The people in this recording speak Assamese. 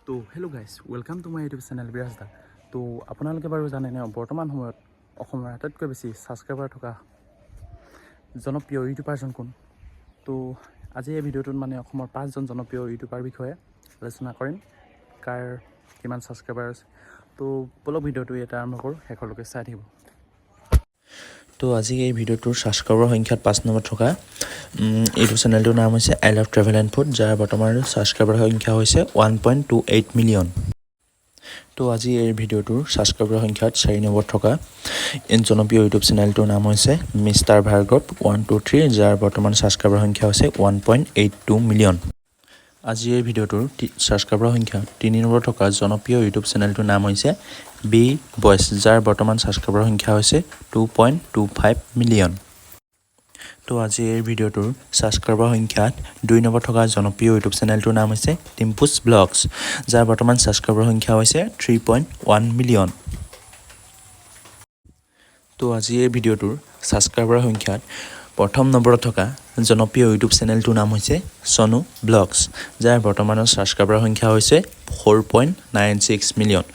তো hello' guys welcome to my YouTube channel বিৰাজ দা। তো আপোনালোকে বাৰু জানেনে বৰ্তমান সময়ত অসমৰ আটাইতকৈ বেছি ছাবস্ক্ৰাইবাৰ থকা জনপ্ৰিয় ইউটিউবাৰজন কোন? তো আজি এই ভিডিঅ'টোত মানে অসমৰ 5জন জনপ্ৰিয় ইউটিউবাৰ বিষয়ে আলোচনা কৰিম, কাৰ কিমান ছাবস্ক্ৰাইবাৰ আছে। তো বলক ভিডিঅ'টো এটা আৰম্ভ কৰোঁ, শেষলৈকে চাই থাকিব। তো আজি এই ভিডিঅ'টোৰ ছাবস্ক্ৰাইবাৰ সংখ্যাত 5 নম্বৰ থকা ইউটিউব চেনেলটোৰ নাম হৈছে I love travel and food, যাৰ বৰ্তমান ছাবস্ক্ৰাইবাৰ সংখ্যা হৈছে 1.28 মিলিয়ন। তো আজি এই ভিডিঅ'টোৰ ছাবস্ক্ৰাইবাৰ সংখ্যাত 4 নম্বৰ থকা জনপ্ৰিয় ইউটিউব চেনেলটোৰ নাম হৈছে মিষ্টাৰ ভাৰ্গৱ 123, যাৰ বৰ্তমান ছাবস্ক্ৰাইবাৰ সংখ্যা হৈছে 1.82 মিলিয়ন। আজি এই ভিডিঅ'টোৰ ছাবস্ক্ৰাইবাৰ সংখ্যা 3 নম্বৰ থকা জনপ্ৰিয় ইউটিউব চেনেলটোৰ নাম হৈছে বি বইচ, যাৰ বৰ্তমান ছাবস্ক্ৰাইবাৰ সংখ্যা হৈছে 2.25 মিলিয়ন। তো আজি এই ভিডিঅ'টোৰ ছাবস্ক্ৰাইবাৰ সংখ্যাত 2 নম্বৰ থকা জনপ্ৰিয় ইউটিউব চেনেলটোৰ নাম হৈছে টিম্পুছ ব্লগছ, যাৰ বৰ্তমান ছাবস্ক্ৰাইবাৰ সংখ্যা হৈছে 3.1 মিলিয়ন। তো আজি এই ভিডিঅ'টোৰ ছাবস্ক্ৰাইবাৰ সংখ্যাত প্ৰথম নম্বৰত থকা জনপ্ৰিয় ইউটিউব চেনেলটোৰ নাম হৈছে চনু ব্লগছ, যাৰ বৰ্তমানৰ ছাবস্ক্ৰাইবাৰ সংখ্যা হৈছে 4.96 মিলিয়ন।